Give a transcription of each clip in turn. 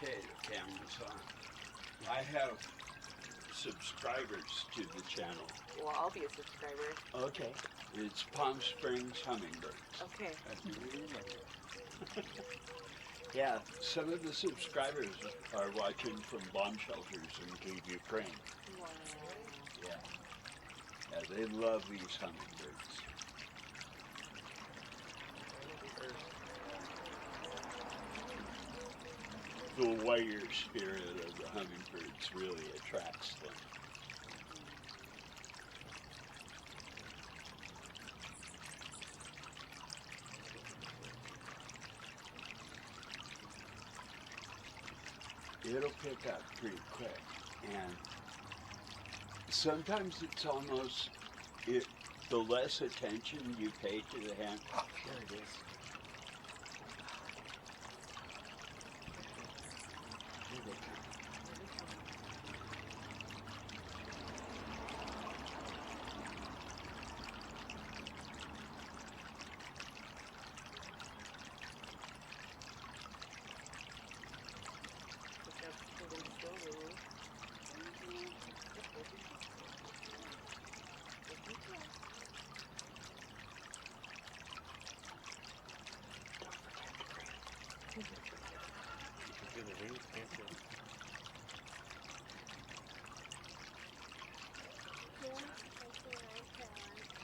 Okay, the camera's on. I have subscribers to the channel. Well, I'll be a subscriber. Okay. It's Palm Springs Hummingbirds. Okay. Yeah, some of the subscribers are watching from bomb shelters in Kyiv, Ukraine. Wow. Yeah, they love these hummingbirds. The warrior spirit of the hummingbirds really attracts them. It'll pick up pretty quick, and sometimes it's almost the less attention you pay to the hand. Oh, here it is. Here they come.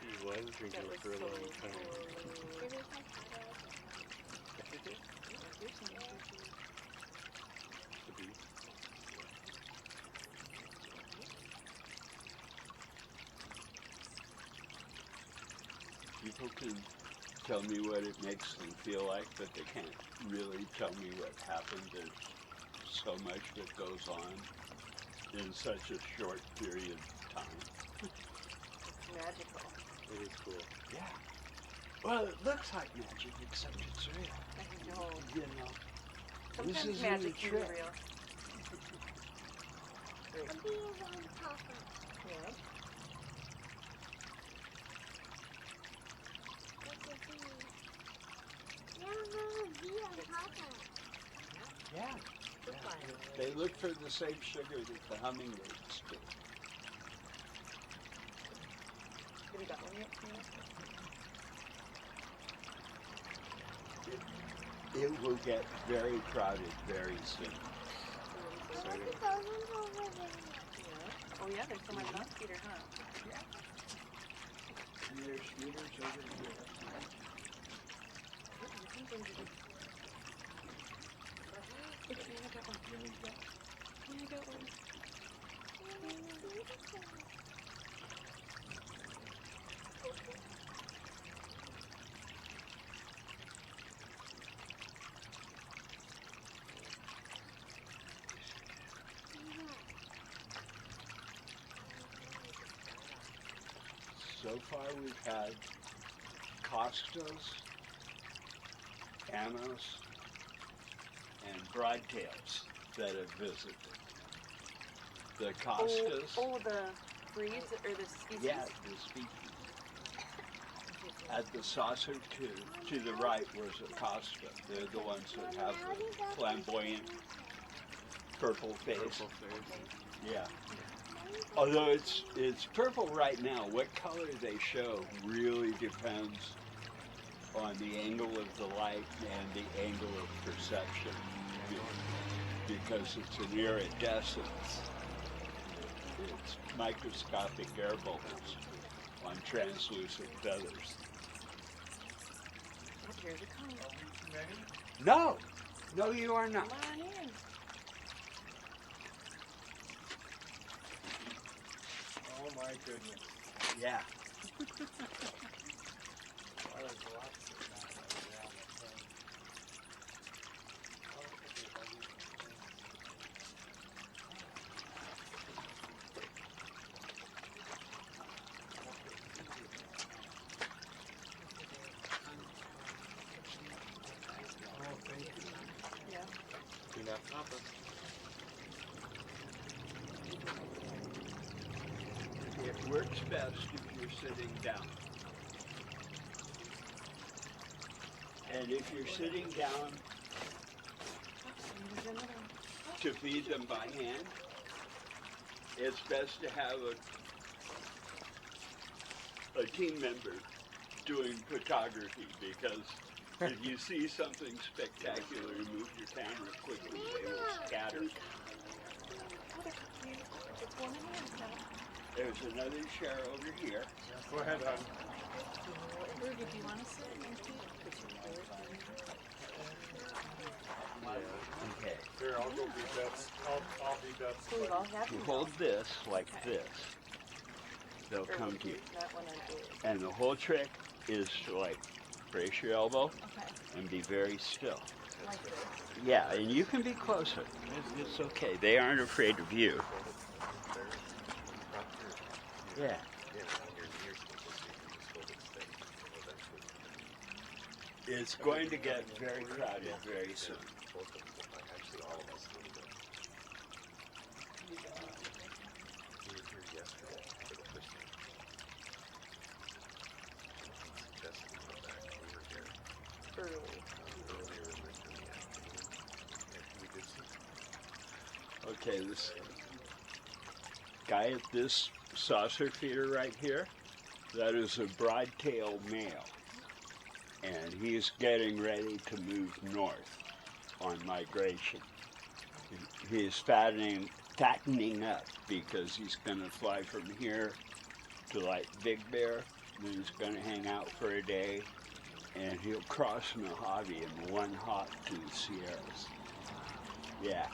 He was drinking it for a long time. The beef. People can tell me what it makes them feel like, but they can't really tell me what happened. There's so much that goes on in such a short period of time. It's magical. It is cool. Yeah. Well, it looks like magic, except it's real. I know. You know. Sometimes This is magic can be trick. real. Great. Yeah. Yeah. They look for the same sugar that the hummingbirds do. Have you got one yet? It will get very crowded very soon. Yeah. Oh yeah, there's so much on Peter, huh? Yeah. And there's shooters over here. Okay, I got one. Yeah, I got one. So far we've had Costos, Anos, and Broadtails that have visited. The Costas, Oh, the breeds or the species? yeah, the species. At the saucer to the right was a Costa. They're the ones that have the flamboyant purple face. Purple face. Yeah. Although it's purple right now, what color they show really depends on the angle of the light and the angle of perception, because it's an iridescence. It's microscopic air bubbles on translucent feathers. Oh, here's a comb. No! No, you are not. Come on in. Oh my goodness. Yeah. Well, there's lots of that right around the thing. Oh, thank you. Yeah. Do not copper. It works best if you're sitting down. And if you're sitting down, There's another one. to feed them by hand, it's best to have a team member doing photography, because if you see something spectacular, you move your camera quickly, they will scatter. It's one in hand now. There's another chair over here. Go ahead, hon. Rudy, do you want to sit and eat? Okay. Here, I'll go be Beth's. I'll be Beth's. So we've all had You them. hold this like Okay. this. They'll come to you. That one I did. And the whole trick is to like brace your elbow Okay. and be very still. Like this. Yeah, and you can be closer. It's okay. They aren't afraid of you. Yeah. It's going to get very crowded very soon. Early. Okay, this guy at this saucer feeder right here, that is a broad-tailed male. And he's getting ready to move north on migration. He's fattening up because he's going to fly from here to like Big Bear, then he's going to hang out for a day, and he'll cross Mojave in one hop to the Sierras. Yeah.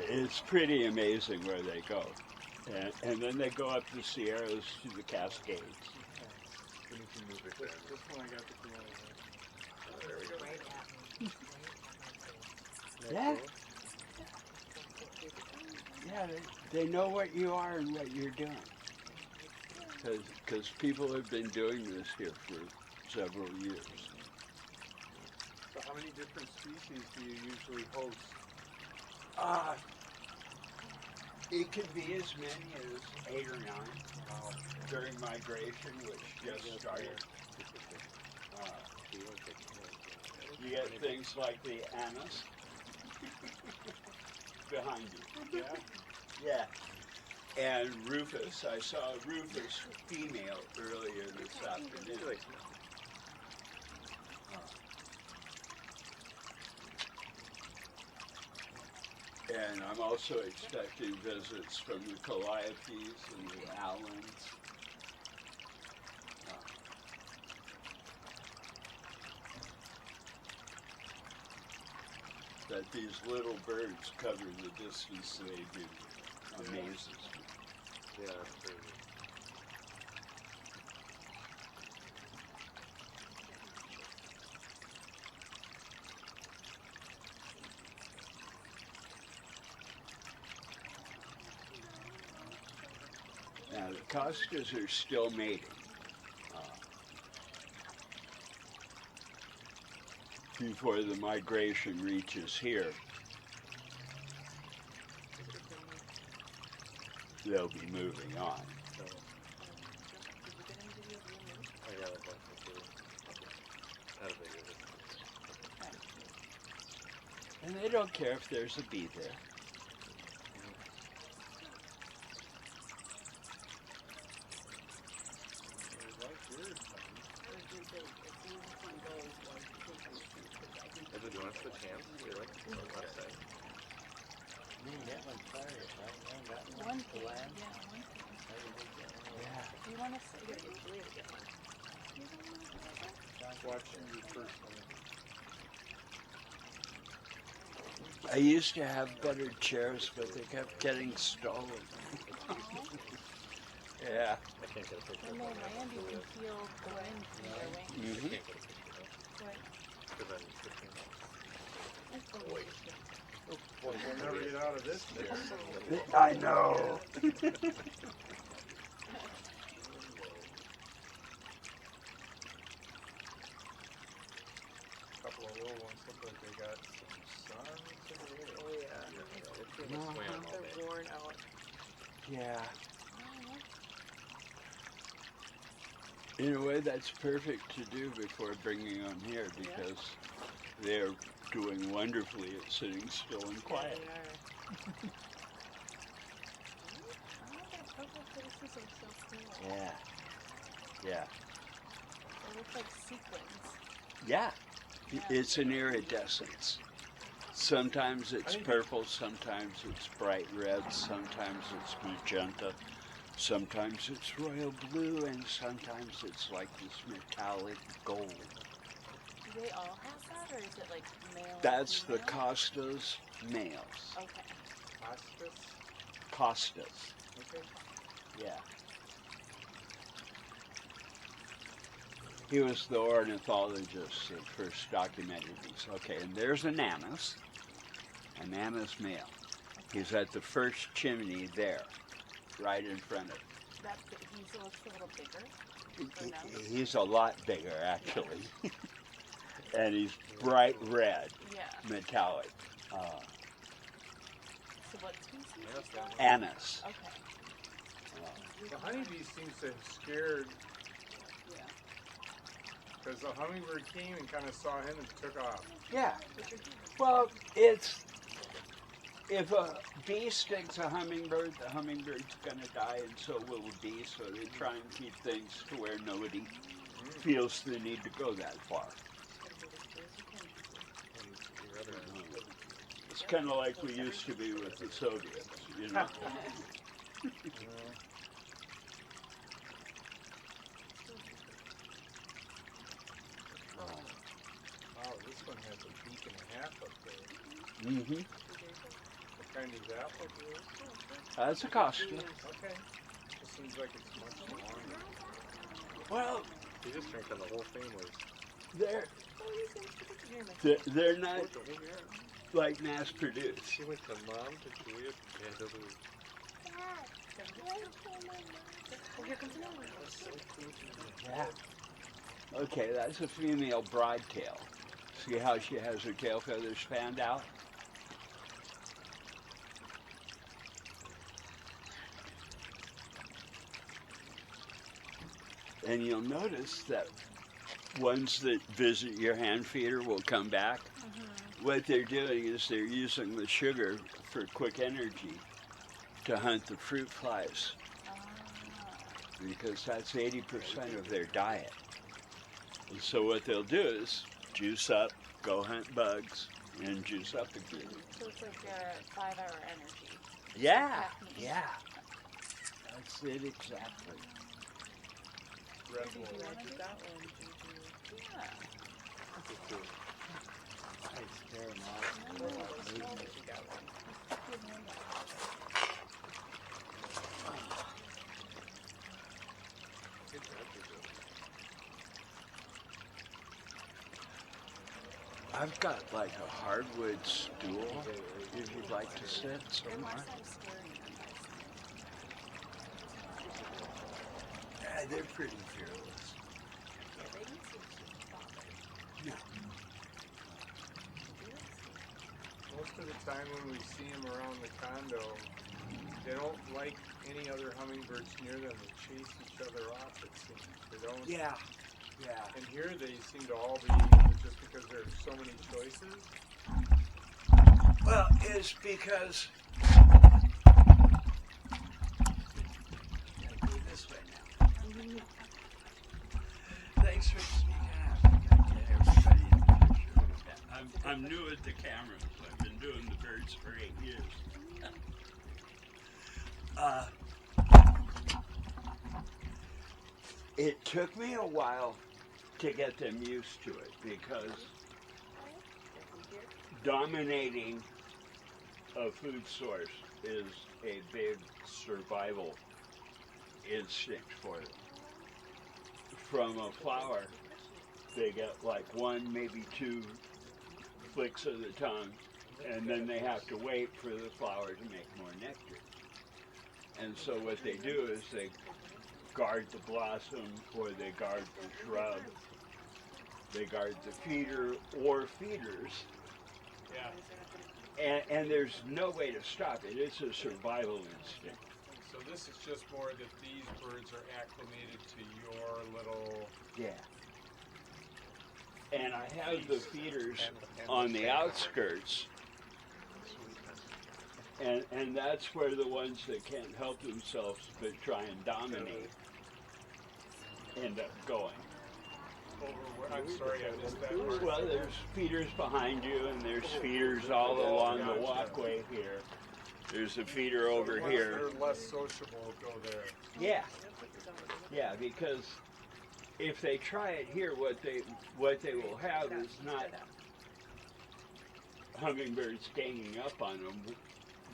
It's pretty amazing where they go. And then they go up the Sierras to the Cascades. This one I got the Yeah. Yeah, they know what you are and what you're doing. Because people have been doing this here for several years. So how many different species do you usually host? It could be as many as 8 or 9 during migration, which just started. You get things like the anise behind you. Yeah. And Rufus. I saw a Rufus female earlier this afternoon. And I'm also expecting visits from the Calliopes and the Allens. That these little birds cover the distance they do amazes me. Yeah, that's crazy. Now the Costas are still mating. Before the migration reaches here, they'll be moving on. I got it. Out of it. And they don't care if there's a bee there. Do you want to switch hands? Do you like the left side? That one's fire, right? One thing. Yeah, one thing. Yeah. Do you want to sit here? Usually I get one. Watch you first. I used to have better chairs, but they kept getting stolen. Yeah. I can't get a picture. When they land, you can feel the wind in their wings. Mm-hmm. Right. Because I'm 15. Boy, we'll never get out of this chair. I know. A couple of little ones look like they got some sun today. Oh yeah. They're worn out. Yeah. In a way, that's perfect to do before bringing them here because they're doing wonderfully at sitting still and quiet. They are. Oh, that purple faces are so cool. Yeah. Yeah. They look like sequins. Yeah. Yeah. It's an iridescence. Sometimes it's purple, sometimes it's bright red, sometimes it's magenta, sometimes it's royal blue, and sometimes it's like this metallic gold. Do they all have that, or is it like male? and That's the female? Costas males. Okay. Hospice? Costas. Okay. Yeah. He was the ornithologist that first documented these. Okay, and there's an Annis male. He's at the first chimney there, right in front of That's the, he looks a little bigger. it. Or no? He's a lot bigger, actually. And he's bright red, Yeah. metallic. So what species is that? Annis. Okay. The honeybee seems to have scared, Yeah. because the hummingbird came and kind of saw him and took off. Yeah. What's your hand? Well, if a bee stings a hummingbird, the hummingird's gonna die, and so will the bee. So they try and keep things to where nobody feels the need to go that far. It's kind of like we used to be with the Soviets, you know. Wow, this one has a beak and a half up there. Mm-hmm. What kind is that one? That's a costume. Okay. It seems like it's much longer. Well, You just drink on the whole family. they're Oh, he's in the here, my they're not like mass produced. She went to mom to do it. And it was Oh, here comes another one. so cool. Yeah. Okay, that's a female broadtail. See how she has her tail feathers fanned out? And you'll notice that ones that visit your hand feeder will come back. What they're doing is they're using the sugar for quick energy to hunt the fruit flies because that's 80% of their diet. And so what they'll do is juice up, go hunt bugs, and juice up again. So it's like your 5-hour energy. Yeah, Caffeine. yeah. That's it exactly. Red Maybe Bull. you want to do that one, Juju. Yeah. It's very No, it's not that you got one. Give me that. I've got like a hardwood stool if you'd like to sit They're somewhere. less scary than this. Yeah, they're pretty fearless. Yeah, they don't seem to bother. No. Most of the time when we see them around the condo, they don't like any other hummingbirds near them. They chase each other off, it seems. They don't. Yeah, yeah. And here they seem to all be, just because there's so many choices. Well, it's because. Gotta go this way now. Thanks for speaking up. Gotta get everybody in the picture. I'm new at the cameras. I've been doing the birds for 8 years. It took me a while to get them used to it because dominating a food source is a big survival instinct for them. From a flower, they get like 1, maybe 2 flicks of the tongue, and then they have to wait for the flower to make more nectar. And so what they do is they guard the blossom, or they guard the shrub, they guard the feeder or feeders, Yeah. and there's no way to stop it. It's a survival instinct. So this is just more that these birds are acclimated to your little. Yeah. And I have the feeders on the outskirts, and that's where the ones that can't help themselves but try and dominate end up going. I'm sorry, I missed that part. Well, there's feeders behind you, and there's feeders all along the walkway here. There's a feeder over Ones here. that are less sociable go there. Yeah, yeah, because if they try it here, what they will have is not hummingbirds ganging up on them.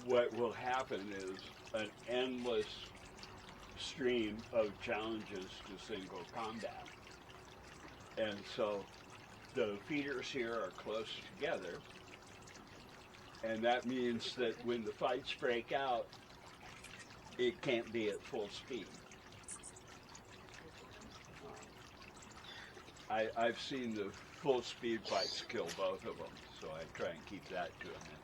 What will happen is an endless stream of challenges to single combat. And so the feeders here are close together, and that means that when the fights break out, it can't be at full speed. I've seen the full speed fights kill both of them, so I try and keep that to a minimum.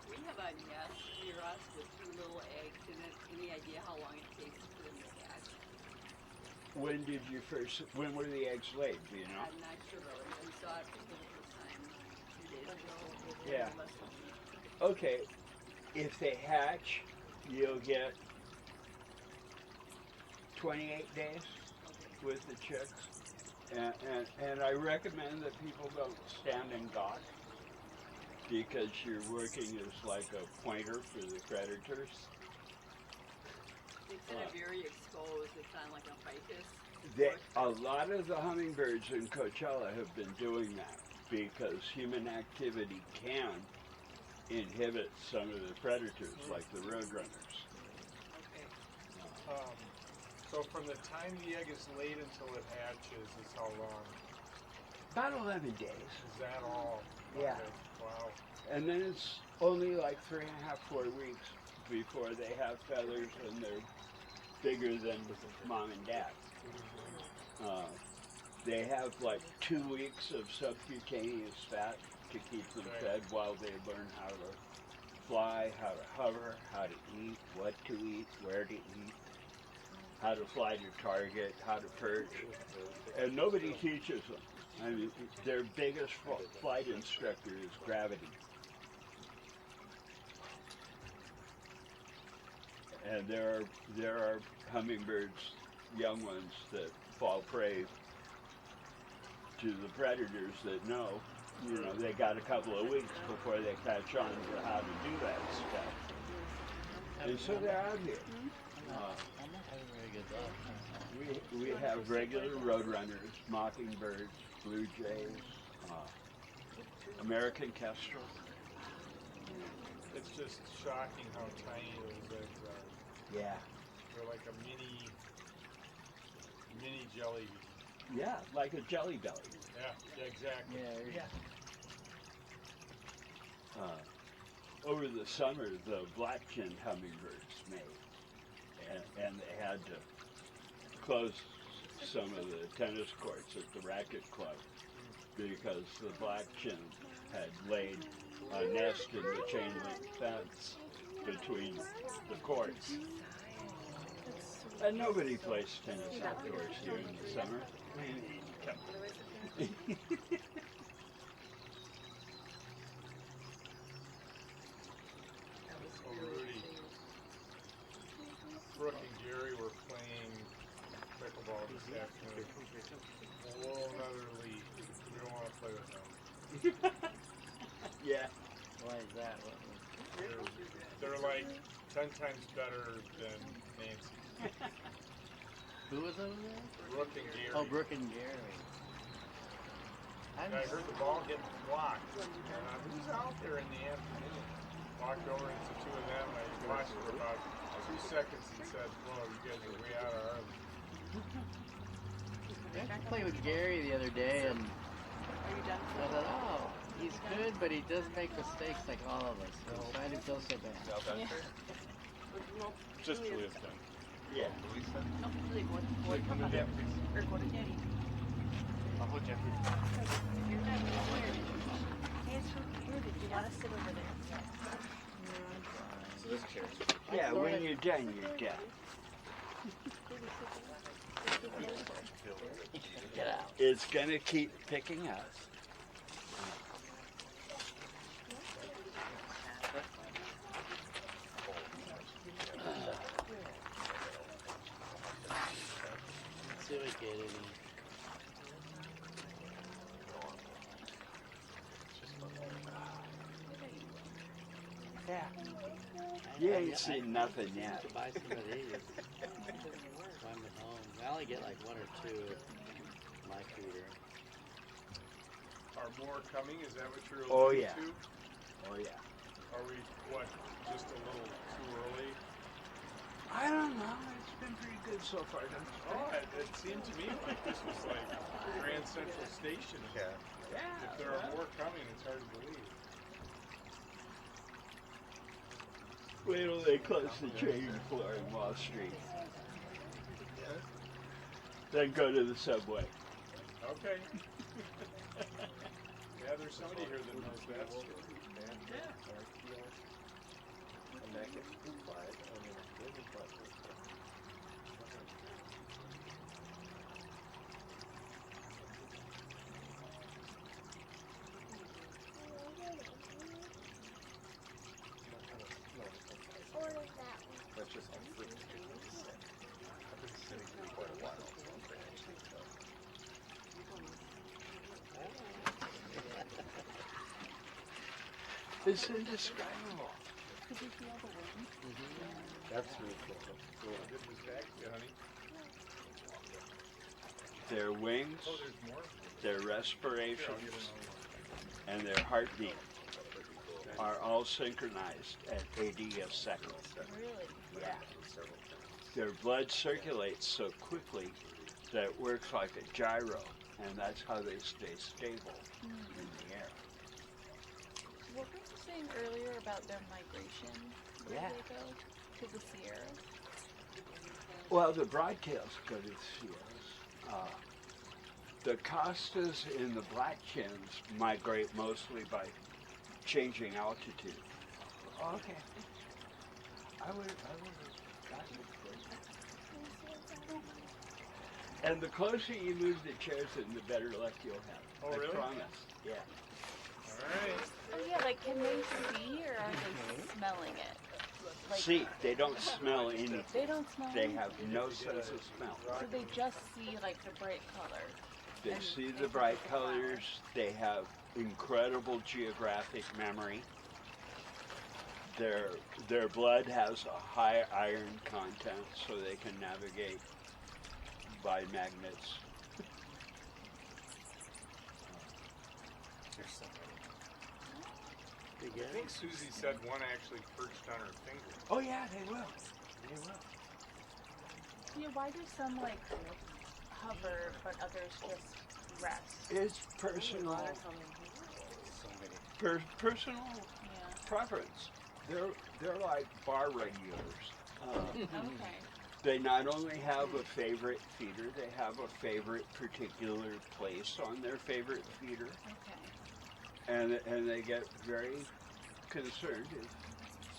We have a nest near us with 2 little eggs in it. Any idea how long it takes for them to hatch? When were the eggs laid, do you know? I'm not sure really. We saw it for the first time 2 days ago. Yeah. Less than a week. Okay, if they hatch, you'll get 28 days with the chicks. And I recommend that people don't stand and gawk, because you're working as like a pointer for the predators. It's in a very exposed, it's on like a ficus. A lot of the hummingbirds in Coachella have been doing that because human activity can inhibit some of the predators, like the roadrunners. Okay. So from the time the egg is laid until it hatches is how long? About 11 days. Is that all? Yeah. Okay. Wow. And then it's only like 3.5, 4 weeks before they have feathers and they're bigger than mom and dad. They have like 2 weeks of subcutaneous fat to keep them fed while they learn how to fly, how to hover, how to eat, what to eat, where to eat, how to fly to target, how to perch. And nobody teaches them. I mean, their biggest flight instructor is gravity. And there are hummingbirds, young ones, that fall prey to the predators that know, they got a couple of weeks before they catch on to how to do that stuff. And so they're out here. We have regular roadrunners, mockingbirds, blue jays, American kestrel. It's just shocking how tiny those eggs are. Yeah. They're like a mini jelly. Yeah, like a jelly belly. Yeah, exactly. Over the summer, the black-chinned hummingbirds made, and they had to close some of the tennis courts at the racket club because the black-chin had laid a nest in the chain link fence between the courts. And nobody plays tennis outdoors here in the summer. I mean, come on. Oh, Rudy. Brooke and Gary were playing pickleball this afternoon. A whole nother league. We don't want to play with them. Yeah. Why is that? They're like 10 times better than Nancy's. Who was over there? Brooke and Gary. Oh, Brooke and Gary. And I heard the ball getting blocked. Who's out there in the afternoon? Walked over into 2 of them. I watched for about 2 seconds and said, "Whoa, you guys are way out of our league." I actually played with Gary the other day, and Are you done? I thought, oh, he's good, but he does make mistakes like all of us. So I didn't feel so bad. No, Just Julia's done. Yeah. no, really go to Daddy. Or go to Daddy. I'll hold Jeffrey. You're not here. Hey, it's where did you want to sit over there? So this chair. Yeah, when you're done, you're done. Get out. It's gonna keep picking us. Let's see if we get any. Yeah. I- You I- ain't I- seen nothing I yet. need to buy some of these. I'm at home. I only get like one or two at my feeder. Are more coming? Is that what you're alluding Oh, yeah. to? Oh yeah. Are we, what, just a little too early? I don't know. It's been pretty good so far, don't you? Oh, it seemed to me like this was like Grand Central Station. Yeah. Yeah. If there are more coming, it's hard to believe. Wait till they close the trading floor in Wall Street. Then go to the subway. Okay. Yeah, there's somebody here that knows that story. And that gets implied. I mean, it's really impressive. That's just on fruit. I've been sitting here quite a while, so I'm pretty actually It's indescribable. Did you feel the wind? That's really cool. Good was that, honey? Their wings, Oh, there's more? their Here, I'll respirations, get another one. and their heartbeat are all synchronized at 80th seconds. Really? Yeah. Their blood circulates so quickly that it works like a gyro, and that's how they stay stable in the air. What were you saying earlier about their migration? Where Yeah. do they go? To the Sierras? Well, the broadtails go to the Sierras. The Costas and the Blackchins migrate mostly by changing altitude. Okay. I would have gotten it quick. And the closer you move the chairs in, the better luck you'll have. Oh, I really? promise. Yeah. All right. Oh yeah, like can they see or are they smelling it? Like See, they don't smell anything. they don't smell They anything? have no sense of smell. So they just see like the bright color. They And see they the bright pick the flower. colors. They have incredible geographic memory. Their blood has a high iron content, so they can navigate by magnets. There's so many. You I get think it? Susie said one actually perched on her finger. Oh yeah, they will. They will. Yeah, why do some like hover but others just rest? It's personal, So many. personal Yeah. preference. They're like bar regulars. Okay. They not only have a favorite feeder, they have a favorite particular place on their favorite feeder, Okay. and they get very concerned if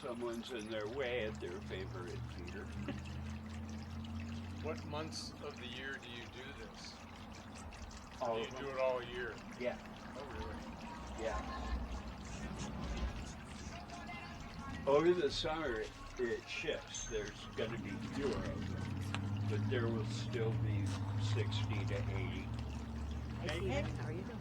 someone's in their way at their favorite feeder. What months of the year do you do this? All Do of you them. do it all year? Yeah, Oh, really? yeah. Over the summer, it shifts. There's going to be fewer of them, but there will still be 60 to 80. Hey, Stephen, how are you doing?